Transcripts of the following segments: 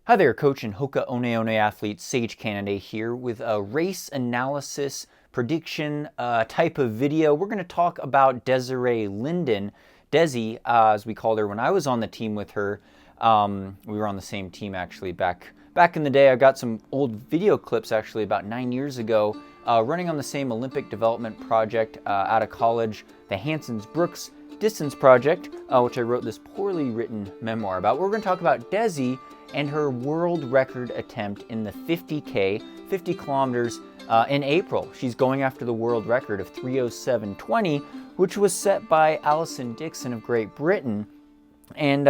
Hi there, Coach and Hoka One One athlete Sage Canaday here with a race analysis prediction type of video. We're going to talk about Desiree Linden, Desi, as we called her when I was on the team with her. We were on the same team actually back in the day. I've got some old video clips actually about 9 years ago, running on the same Olympic development project out of college, the Hansons-Brooks Distance Project, which I wrote this poorly written memoir about. We're going to talk about Desi and her world record attempt in the 50K, 50 kilometers in April. She's going after the world record of 3:07:20, which was set by Alison Dixon of Great Britain. And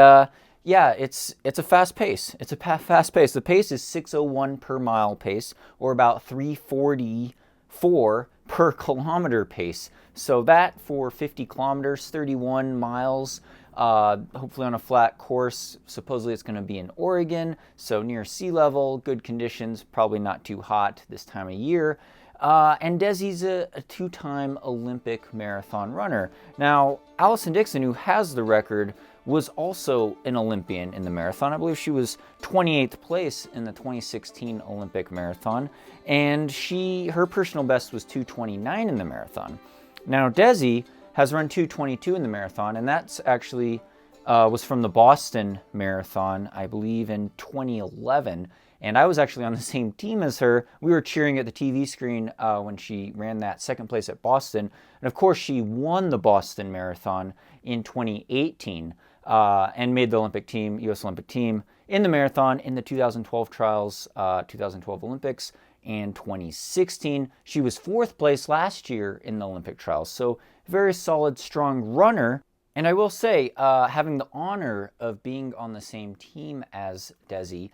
yeah, it's a fast pace. It's a fast pace. The pace is 6:01 per mile pace, or about 3:44 per kilometer pace. So that for 50 kilometers, 31 miles, hopefully on a flat course. Supposedly it's going to be in Oregon, so near sea level, good conditions, probably not too hot this time of year. And Desi's a two-time Olympic marathon runner. Now, Alison Dixon, who has the record, was also an Olympian in the marathon. I believe she was 28th place in the 2016 Olympic marathon, and her personal best was 2:29 in the marathon. Now, Desi has run 2:22 in the marathon, and that's actually was from the Boston Marathon, I believe, in 2011. And I was actually on the same team as her. We were cheering at the TV screen when she ran that second place at Boston. And of course, she won the Boston Marathon in 2018 and made the Olympic team, U.S. Olympic team, in the marathon in the 2012 trials, 2012 Olympics, and 2016. She was fourth place last year in the Olympic trials. So very solid, strong runner. And I will say, having the honor of being on the same team as Desi,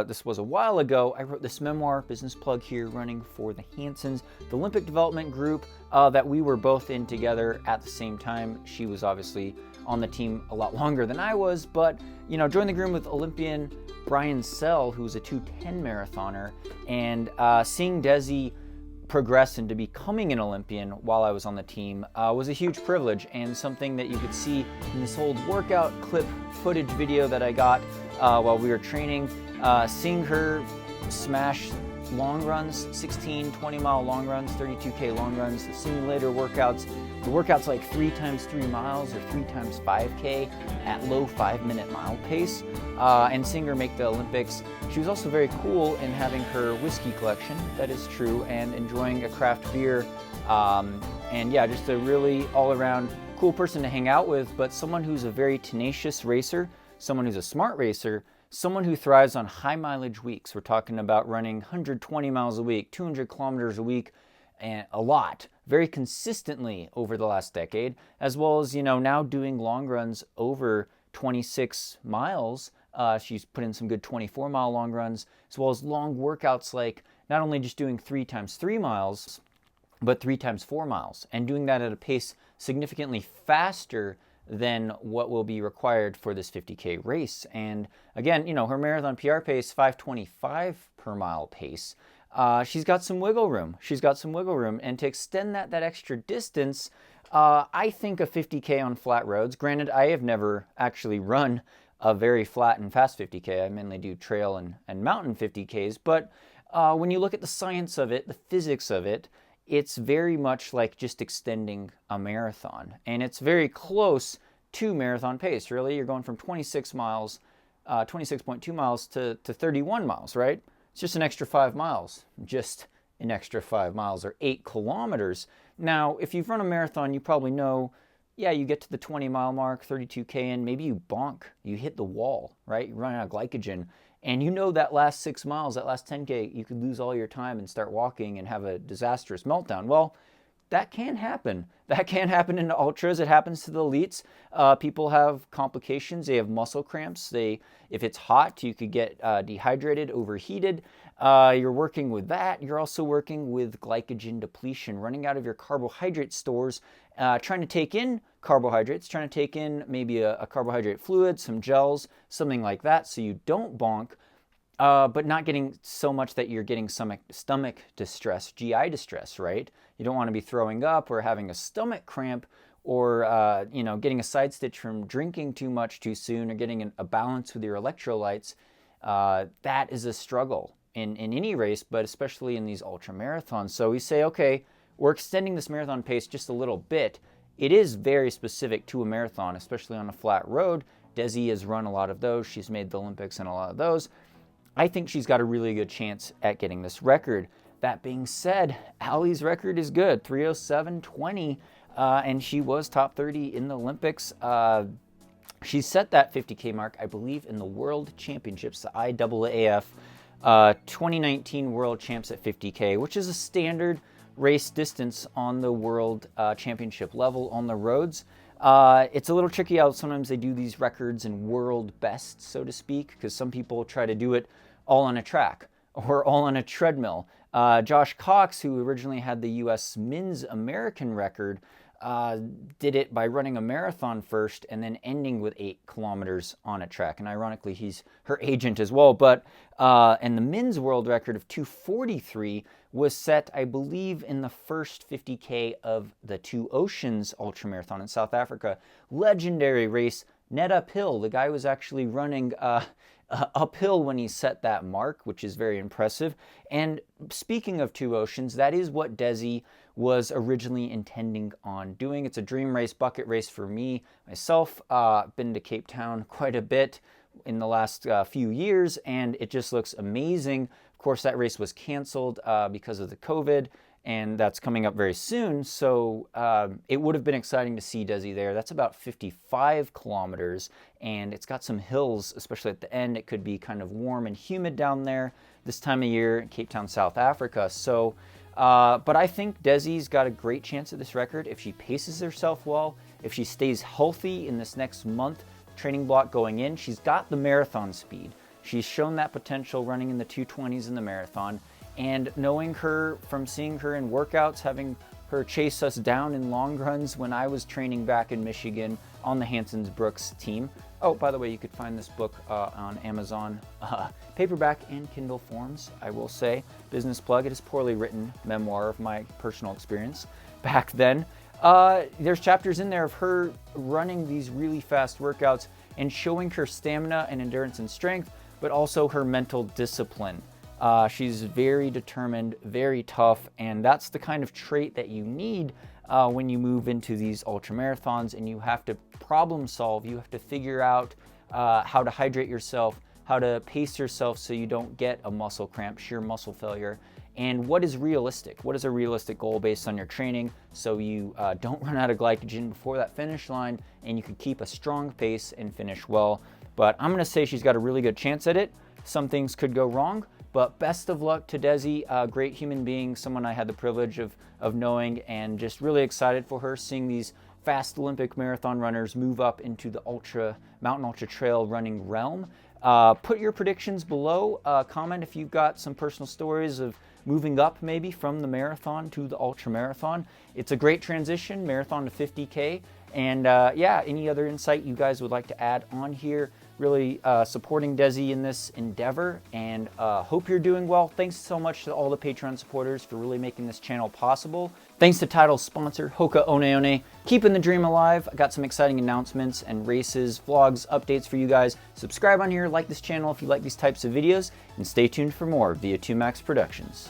this was a while ago. I wrote this memoir, business plug here, running for the Hansons, the Olympic development group that we were both in together at the same time. She was obviously on the team a lot longer than I was, but joined the group with Olympian Brian Sell, who's a 2:10 marathoner, and seeing Desi progress into becoming an Olympian while I was on the team was a huge privilege, and something that you could see in this old workout clip footage video that I got while we were training, seeing her smash long runs, 16, 20-mile long runs, 32K long runs, the simulator workouts. The workout's like 3 times 3 miles or 3 times 5K at low 5-minute mile pace, and seeing her make the Olympics. She was also very cool in having her whiskey collection, that is true, and enjoying a craft beer. And yeah, just a really all-around cool person to hang out with, but someone who's a very tenacious racer, someone who's a smart racer, someone who thrives on high mileage weeks. We're talking about running 120 miles a week, 200 kilometers a week, and a lot, very consistently over the last decade, as well as, now doing long runs over 26 miles. She's put in some good 24-mile long runs, as well as long workouts like not only just doing 3 times 3 miles, but 3 times 4 miles, and doing that at a pace significantly faster than what will be required for this 50K race. And again, her marathon PR pace, 5:25 per mile pace. She's got some wiggle room. And to extend that extra distance, I think a 50K on flat roads. Granted, I have never actually run a very flat and fast 50K. I mainly do trail and mountain 50Ks. But when you look at the science of it, the physics of it, it's very much like just extending a marathon. And it's very close to marathon pace, really. You're going from 26 miles, 26.2 miles to 31 miles, right? It's just an extra 5 miles. Or 8 kilometers. Now, if you've run a marathon, you probably know, yeah, you get to the 20-mile mark, 32K in, maybe you bonk, you hit the wall, right? You run out of glycogen. And that last 6 miles, that last 10K, you could lose all your time and start walking and have a disastrous meltdown. Well, that can happen. That can happen in ultras. It happens to the elites. People have complications. They have muscle cramps. If it's hot, you could get dehydrated, overheated. You're working with that. You're also working with glycogen depletion, running out of your carbohydrate stores, trying to take in carbohydrates, trying to take in maybe a carbohydrate fluid, some gels, something like that, so you don't bonk, but not getting so much that you're getting stomach distress, GI distress, right? You don't want to be throwing up or having a stomach cramp, or getting a side stitch from drinking too much too soon, or getting a balance with your electrolytes. that is a struggle in any race, but especially in these ultra marathons. So we say, okay, we're extending this marathon pace just a little bit. It is very specific to a marathon, especially on a flat road. Desi has run a lot of those. She's made the Olympics in a lot of those. I think she's got a really good chance at getting this record. That being said, Allie's record is good, 3:07:20, and she was top 30 in the Olympics. She set that 50K mark, I believe, in the World Championships, the IAAF 2019 World Champs at 50K, which is a standard race distance on the World Championship level on the roads. It's a little tricky how sometimes they do these records in world bests, so to speak, because some people try to do it all on a track or all on a treadmill. Josh Cox, who originally had the U.S. Men's American record, did it by running a marathon first and then ending with 8 kilometers on a track. And ironically, he's her agent as well. But and the men's world record of 2:43 was set, I believe, in the first 50K of the Two Oceans Ultramarathon in South Africa. Legendary race, net uphill. The guy was actually running uphill when he set that mark, which is very impressive. And speaking of Two Oceans, that is what Desi was originally intending on doing. It's a dream race, bucket race for me, myself. Been to Cape Town quite a bit in the last few years, and it just looks amazing. Of course, that race was canceled because of the COVID, and that's coming up very soon. So it would have been exciting to see Desi there. That's about 55 kilometers, and it's got some hills, especially at the end. It could be kind of warm and humid down there this time of year in Cape Town, South Africa. So, but I think Desi's got a great chance at this record if she paces herself well, if she stays healthy in this next month training block going in. She's got the marathon speed. She's shown that potential running in the 2:20s in the marathon. And knowing her from seeing her in workouts, having her chase us down in long runs when I was training back in Michigan on the Hansons Brooks team. Oh, by the way, you could find this book on Amazon, paperback and Kindle forms, I will say. Business plug, it is poorly written memoir of my personal experience back then. There's chapters in there of her running these really fast workouts and showing her stamina and endurance and strength, but also her mental discipline. She's very determined, very tough, and that's the kind of trait that you need when you move into these ultramarathons and you have to problem solve. You have to figure out how to hydrate yourself, how to pace yourself so you don't get a muscle cramp, sheer muscle failure, and what is realistic. What is a realistic goal based on your training so you don't run out of glycogen before that finish line and you can keep a strong pace and finish well. But I'm going to say she's got a really good chance at it. Some things could go wrong. But best of luck to Desi, a great human being, someone I had the privilege of knowing, and just really excited for her, seeing these fast Olympic marathon runners move up into the mountain ultra trail running realm. Put your predictions below. Comment if you've got some personal stories of moving up maybe from the marathon to the ultra marathon. It's a great transition, marathon to 50K. And yeah, any other insight you guys would like to add on here. Really supporting Desi in this endeavor, and hope you're doing well. Thanks so much to all the Patreon supporters for really making this channel possible. Thanks to title's sponsor, Hoka One One, keeping the dream alive. I got some exciting announcements and races, vlogs, updates for you guys. Subscribe on here, like this channel if you like these types of videos, and stay tuned for more via 2Max Productions.